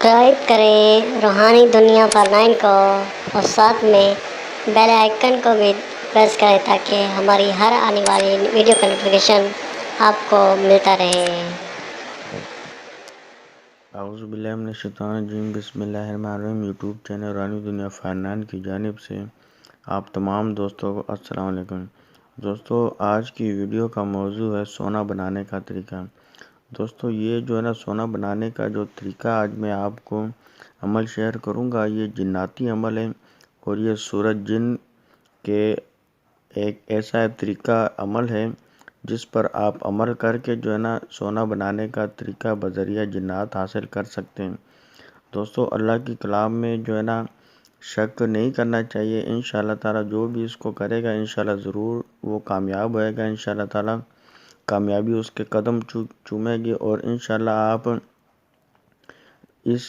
Subscribe کریں روحانی دنیا فارنائن کو اور ساتھ میں بیل آئیکن کو بھی پریس کریں تاکہ ہماری ہر آنے والی ویڈیو کا نوٹیفیکیشن آپ کو ملتا رہے۔ اعوذ باللہ من الشیطان الرجیم، بسم اللہ الرحمن الرحیم۔ یوٹیوب چینل روحانی دنیا فارنائن کی جانب سے آپ تمام دوستوں کو السلام علیکم۔ دوستو، آج کی ویڈیو کا موضوع ہے سونا بنانے کا طریقہ۔ دوستو، یہ جو ہے نا سونا بنانے کا جو طریقہ آج میں آپ کو عمل شیئر کروں گا، یہ جناتی عمل ہے اور یہ سورج جن کے ایک ایسا طریقہ عمل ہے جس پر آپ عمل کر کے جو ہے نا سونا بنانے کا طریقہ بذریعہ جنات حاصل کر سکتے ہیں۔ دوستو، اللہ کی کلام میں جو ہے نا شک نہیں کرنا چاہیے۔ انشاءاللہ تعالیٰ جو بھی اس کو کرے گا انشاءاللہ ضرور وہ کامیاب ہوئے گا۔ انشاءاللہ تعالیٰ کامیابی اس کے قدم چومے گی اور انشاءاللہ آپ اس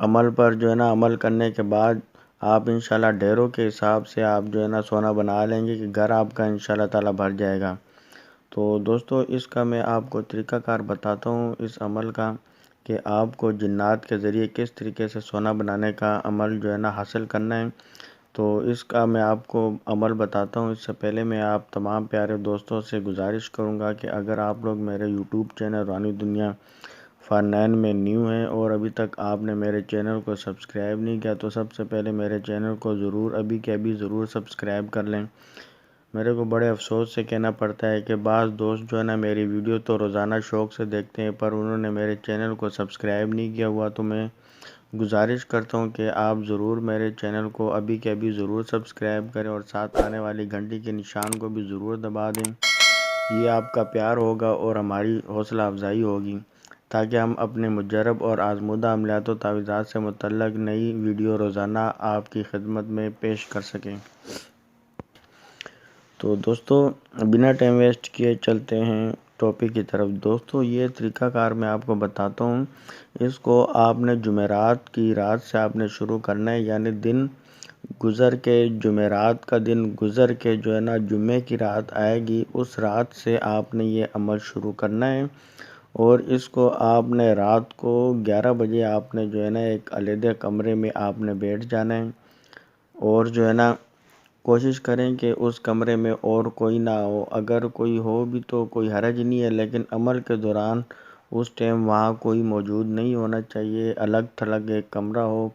عمل پر جو ہے نا عمل کرنے کے بعد آپ انشاءاللہ ڈھیروں کے حساب سے آپ جو ہے نا سونا بنا لیں گے کہ گھر آپ کا انشاءاللہ تعالیٰ بھر جائے گا۔ تو دوستو، اس کا میں آپ کو طریقہ کار بتاتا ہوں اس عمل کا کہ آپ کو جنات کے ذریعے کس طریقے سے سونا بنانے کا عمل جو ہے نا حاصل کرنا ہے۔ تو اس کا میں آپ کو عمل بتاتا ہوں۔ اس سے پہلے میں آپ تمام پیارے دوستوں سے گزارش کروں گا کہ اگر آپ لوگ میرے یوٹیوب چینل روحانی دنیا فارنائن میں نیو ہیں اور ابھی تک آپ نے میرے چینل کو سبسکرائب نہیں کیا تو سب سے پہلے میرے چینل کو ضرور ابھی کے ابھی ضرور سبسکرائب کر لیں۔ میرے کو بڑے افسوس سے کہنا پڑتا ہے کہ بعض دوست جو ہے نا میری ویڈیو تو روزانہ شوق سے دیکھتے ہیں پر انہوں نے میرے چینل کو سبسکرائب نہیں کیا ہوا، تو میں گزارش کرتا ہوں کہ آپ ضرور میرے چینل کو ابھی کے ابھی ضرور سبسکرائب کریں اور ساتھ آنے والی گھنٹی کے نشان کو بھی ضرور دبا دیں۔ یہ آپ کا پیار ہوگا اور ہماری حوصلہ افزائی ہوگی تاکہ ہم اپنے مجرب اور آزمودہ عملیات و تعویذات سے متعلق نئی ویڈیو روزانہ آپ کی خدمت میں پیش کر سکیں۔ تو دوستو، بنا ٹائم ویسٹ کیے چلتے ہیں ٹاپک کی طرف۔ دوستو، یہ طریقہ کار میں آپ کو بتاتا ہوں۔ اس کو آپ نے جمعرات کی رات سے آپ نے شروع کرنا ہے، یعنی دن گزر کے جمعرات کا دن گزر کے جو ہے نا جمعے کی رات آئے گی، اس رات سے آپ نے یہ عمل شروع کرنا ہے اور اس کو آپ نے رات کو 11 بجے آپ نے جو ہے نا ایک علیحدہ کمرے میں آپ نے بیٹھ جانا ہے اور جو ہے نا کوشش کریں کہ اس کمرے میں اور کوئی نہ ہو۔ اگر کوئی ہو بھی تو کوئی حرج نہیں ہے، لیکن عمل کے دوران اس ٹائم وہاں کوئی موجود نہیں ہونا چاہیے۔ الگ تھلگ ایک کمرہ ہو،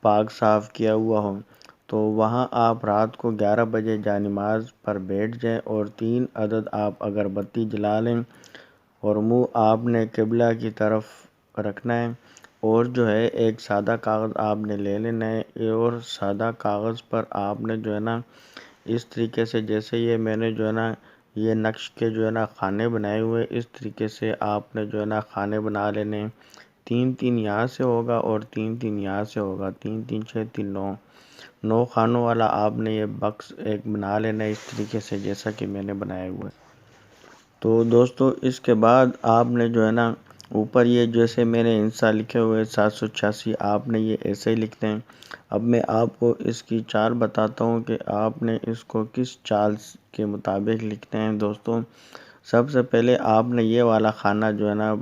پاک صاف کیا ہوا ہو۔ تو وہاں آپ رات کو 11 بجے جانماز پر بیٹھ جائیں اور 3 عدد آپ اگربتی جلا لیں اور منہ آپ نے قبلہ کی طرف رکھنا ہے اور جو ہے ایک سادہ کاغذ آپ نے لے لینا ہے اور سادہ کاغذ پر آپ نے جو ہے نا اس طریقے سے جیسے یہ میں نے جو ہے نا یہ نقش کے جو ہے نا خانے بنائے ہوئے، اس طریقے سے آپ نے جو ہے نا خانے بنا لینے۔ 3 3 یہاں سے ہوگا اور 3 3 یہاں سے ہوگا، 3 3 6 3 9 9 خانوں والا آپ نے یہ بکس ایک بنا لینا ہے اس طریقے سے جیسا کہ میں نے بنایا ہوا ہے۔ تو دوستو، اس کے بعد آپ نے جو ہے نا اوپر یہ جیسے میں نے انسا لکھے ہوئے 786 آپ نے یہ ایسے ہی لکھتے ہیں۔ اب میں آپ کو اس کی چال بتاتا ہوں کہ آپ نے اس کو کس چال کے مطابق لکھتے ہیں۔ دوستو، سب سے پہلے آپ نے یہ والا خانہ جو ہے نا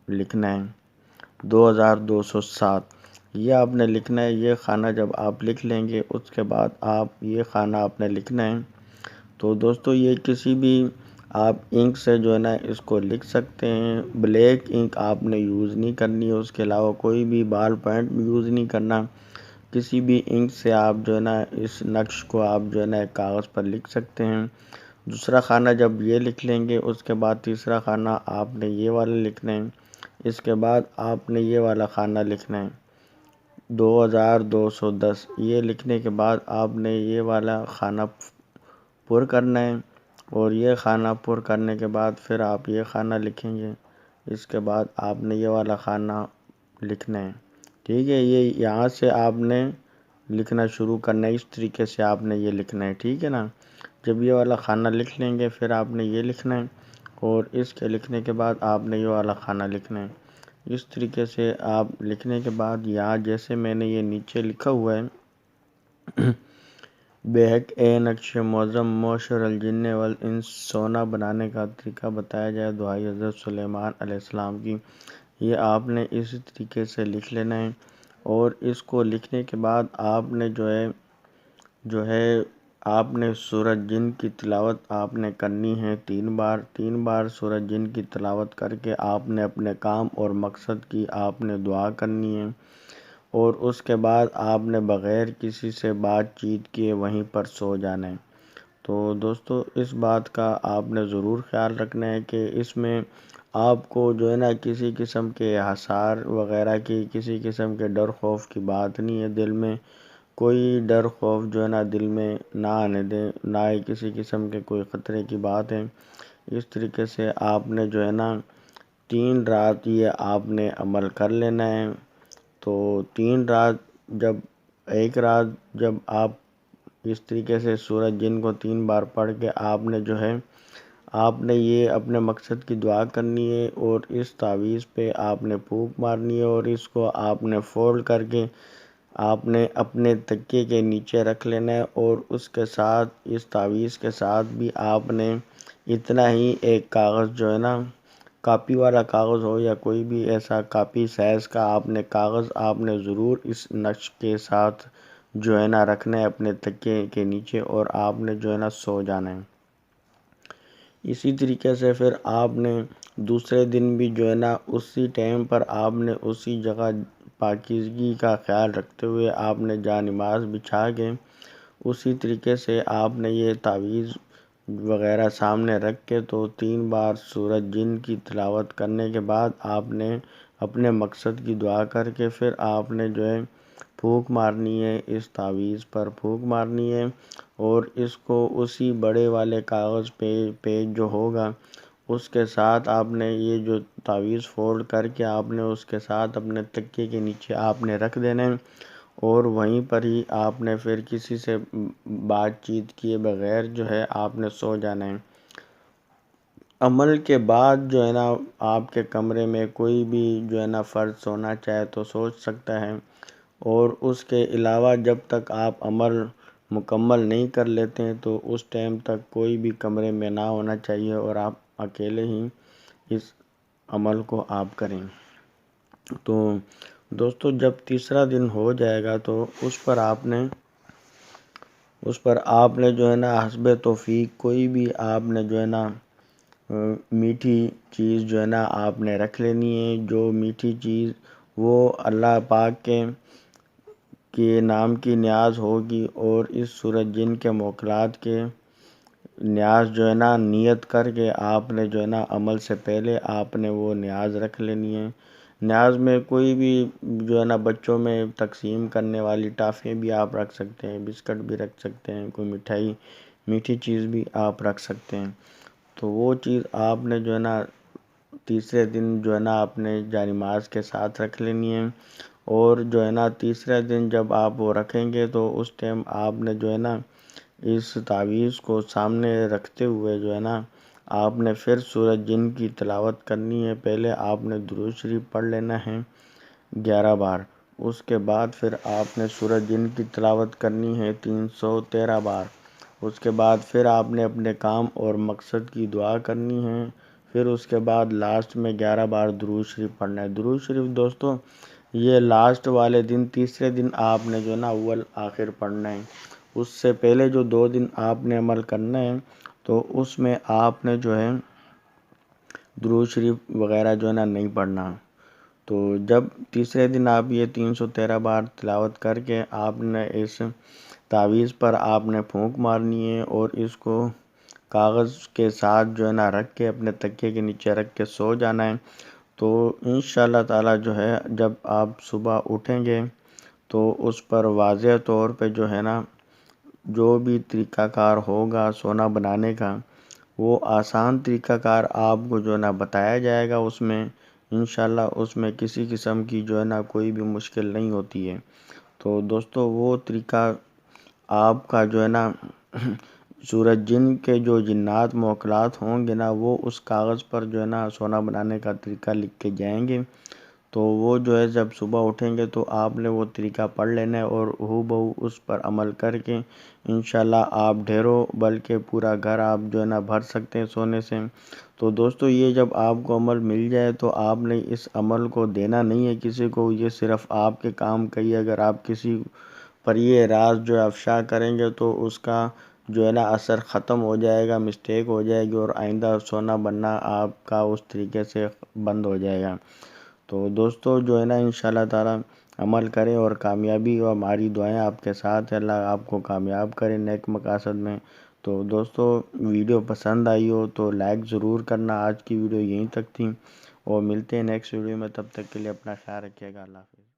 لکھنا ہے 2207، یہ آپ نے لکھنا ہے۔ یہ خانہ جب آپ لکھ لیں گے اس کے بعد آپ یہ خانہ آپ نے لکھنا ہے۔ تو دوستو، یہ کسی بھی آپ انک سے جو ہے نا اس کو لکھ سکتے ہیں۔ بلیک انک آپ نے یوز نہیں کرنی ہے، اس کے علاوہ کوئی بھی بال پوائنٹ یوز نہیں کرنا۔ کسی بھی انک سے آپ جو ہے نا اس نقش کو آپ جو ہے نا ایک کاغذ پر لکھ سکتے ہیں۔ دوسرا خانہ جب یہ لکھ لیں گے اس کے بعد تیسرا خانہ آپ نے یہ والا لکھنا ہے۔ اس کے بعد آپ نے یہ والا خانہ لکھنا ہے 2210۔ یہ لکھنے کے بعد آپ نے یہ والا خانہ پر کرنا ہے اور یہ خانہ پر کرنے کے بعد پھر آپ یہ خانہ لکھیں گے۔ اس کے بعد آپ نے یہ والا خانہ لکھنا ہے، ٹھیک ہے۔ یہ یہاں سے آپ نے لکھنا شروع کرنا ہے، اس طریقے سے آپ نے یہ لکھنا ہے، ٹھیک ہے نا۔ جب یہ والا خانہ لکھ لیں گے پھر آپ نے یہ لکھنا ہے اور اس کے لکھنے کے بعد آپ نے یہ والا خانہ لکھنا ہے۔ اس طریقے سے آپ لکھنے کے بعد یہاں جیسے میں نے یہ نیچے لکھا ہوا ہے بے حق اے نقش معظم معشر الجن والانس، سونا بنانے کا طریقہ بتایا جائے دعائے حضرت سلیمان علیہ السلام کی۔ یہ آپ نے اسی طریقے سے لکھ لینا ہے، اور اس کو لکھنے کے بعد آپ نے جو ہے آپ نے سورۃ جن کی تلاوت آپ نے کرنی ہے 3 بار سورۃ جن کی تلاوت کر کے آپ نے اپنے کام اور مقصد کی آپ نے دعا کرنی ہے، اور اس کے بعد آپ نے بغیر کسی سے بات چیت کیے وہیں پر سو جانا ہے۔ تو دوستو اس بات کا آپ نے ضرور خیال رکھنا ہے کہ اس میں آپ کو جو ہے نا کسی قسم کے حصار وغیرہ کی، کسی قسم کے ڈر خوف کی بات نہیں ہے، دل میں کوئی ڈر خوف جو ہے نا دل میں نہ آنے دیں، نہ ہی کسی قسم کے کوئی خطرے کی بات ہے۔ اس طریقے سے آپ نے جو ہے نا 3 رات یہ آپ نے عمل کر لینا ہے۔ تو 3 رات ایک رات جب آپ اس طریقے سے سورۃ جن کو 3 بار پڑھ کے آپ نے یہ اپنے مقصد کی دعا کرنی ہے، اور اس تعویذ پہ آپ نے پھونک مارنی ہے، اور اس کو آپ نے فولڈ کر کے آپ نے اپنے تکیے کے نیچے رکھ لینا ہے، اور اس کے ساتھ اس تعویذ کے ساتھ بھی آپ نے اتنا ہی ایک کاغذ جو ہے نا کاپی والا کاغذ ہو یا کوئی بھی ایسا کاپی سائز کا آپ نے کاغذ آپ نے ضرور اس نقش کے ساتھ جو ہے نا رکھنا ہے اپنے تکیے کے نیچے، اور آپ نے جو ہے نا سو جانا ہے۔ اسی طریقے سے پھر آپ نے دوسرے دن بھی جو ہے نا اسی ٹائم پر آپ نے اسی جگہ پاکیزگی کا خیال رکھتے ہوئے آپ نے جا نماز بچھا کے اسی طریقے سے آپ نے یہ تعویذ وغیرہ سامنے رکھ کے تو 3 بار سورۃ جن کی تلاوت کرنے کے بعد آپ نے اپنے مقصد کی دعا کر کے پھر آپ نے جو ہے پھونک مارنی ہے، اس تعویذ پر پھونک مارنی ہے، اور اس کو اسی بڑے والے کاغذ پہ پیج جو ہوگا اس کے ساتھ آپ نے یہ جو تعویذ فولڈ کر کے آپ نے اس کے ساتھ اپنے تکیے کے نیچے آپ نے رکھ دینا ہے، اور وہیں پر ہی آپ نے پھر کسی سے بات چیت کیے بغیر جو ہے آپ نے سو جانا ہے۔ عمل کے بعد جو ہے نا آپ کے کمرے میں کوئی بھی جو ہے نا فرد سونا چاہے تو سو سکتا ہے، اور اس کے علاوہ جب تک آپ عمل مکمل نہیں کر لیتے ہیں تو اس ٹائم تک کوئی بھی کمرے میں نہ ہونا چاہیے، اور آپ اکیلے ہی اس عمل کو آپ کریں۔ تو دوستو جب تیسرا دن ہو جائے گا تو اس پر آپ نے جو ہے نا حسب توفیق کوئی بھی آپ نے جو ہے نا میٹھی چیز جو ہے نا آپ نے رکھ لینی ہے، جو میٹھی چیز وہ اللہ پاک کے نام کی نیاز ہوگی، اور اس سورۃ جن کے موکلات کے نیاز جو ہے نا نیت کر کے آپ نے جو ہے نا عمل سے پہلے آپ نے وہ نیاز رکھ لینی ہے۔ نیاز میں کوئی بھی جو ہے نا بچوں میں تقسیم کرنے والی ٹافیاں بھی آپ رکھ سکتے ہیں، بسکٹ بھی رکھ سکتے ہیں، کوئی مٹھائی میٹھی چیز بھی آپ رکھ سکتے ہیں۔ تو وہ چیز آپ نے جو ہے نا تیسرے دن جو ہے نا آپ نے جانماز کے ساتھ رکھ لینی ہے، اور جو ہے نا تیسرے دن جب آپ وہ رکھیں گے تو اس ٹائم آپ نے جو ہے نا اس تعویذ کو سامنے رکھتے ہوئے جو ہے نا آپ نے پھر سورۃ جن کی تلاوت کرنی ہے۔ پہلے آپ نے درود شریف پڑھ لینا ہے 11 بار، اس کے بعد پھر آپ نے سورۃ جن کی تلاوت کرنی ہے 313 بار، اس کے بعد پھر آپ نے اپنے کام اور مقصد کی دعا کرنی ہے، پھر اس کے بعد لاسٹ میں 11 بار درود شریف پڑھنا ہے۔ درود شریف دوستو یہ لاسٹ والے دن تیسرے دن آپ نے جو ہے نا اول آخر پڑھنا ہے، اس سے پہلے جو 2 دن آپ نے عمل کرنا ہے تو اس میں آپ نے جو ہے درود شریف وغیرہ جو ہے نا نہیں پڑھنا۔ تو جب تیسرے دن آپ یہ 313 بار تلاوت کر کے آپ نے اس تعویذ پر آپ نے پھونک مارنی ہے، اور اس کو کاغذ کے ساتھ جو ہے نا رکھ کے اپنے تکیے کے نیچے رکھ کے سو جانا ہے۔ تو انشاءاللہ تعالی جو ہے جب آپ صبح اٹھیں گے تو اس پر واضح طور پہ جو ہے نا جو بھی طریقہ کار ہوگا سونا بنانے کا وہ آسان طریقہ کار آپ کو جو ہے نا بتایا جائے گا، اس میں انشاءاللہ اس میں کسی قسم کی جو ہے نا کوئی بھی مشکل نہیں ہوتی ہے۔ تو دوستو وہ طریقہ آپ کا جو ہے نا سورۃ جن کے جو جنات موکلات ہوں گے نا وہ اس کاغذ پر جو ہے نا سونا بنانے کا طریقہ لکھ کے جائیں گے۔ تو وہ جو ہے جب صبح اٹھیں گے تو آپ نے وہ طریقہ پڑھ لینا ہے اور ہو بہو اس پر عمل کر کے انشاءاللہ آپ ڈھیروں بلکہ پورا گھر آپ جو ہے نا بھر سکتے ہیں سونے سے۔ تو دوستو یہ جب آپ کو عمل مل جائے تو آپ نے اس عمل کو دینا نہیں ہے کسی کو، یہ صرف آپ کے کام کا ہی ہے۔ اگر آپ کسی پر یہ راز جو ہے افشا کریں گے تو اس کا جو ہے نا اثر ختم ہو جائے گا، مسٹیک ہو جائے گی اور آئندہ سونا بننا آپ کا اس طریقے سے بند ہو جائے گا۔ تو دوستو جو ہے نا انشاءاللہ تعالی عمل کریں اور کامیابی، اور ہماری دعائیں آپ کے ساتھ ہے، اللہ آپ کو کامیاب کرے نیک مقاصد میں۔ تو دوستو ویڈیو پسند آئی ہو تو لائک ضرور کرنا۔ آج کی ویڈیو یہیں تک تھی اور ملتے ہیں نیکسٹ ویڈیو میں، تب تک کے لیے اپنا خیال رکھیے گا، اللہ حافظ۔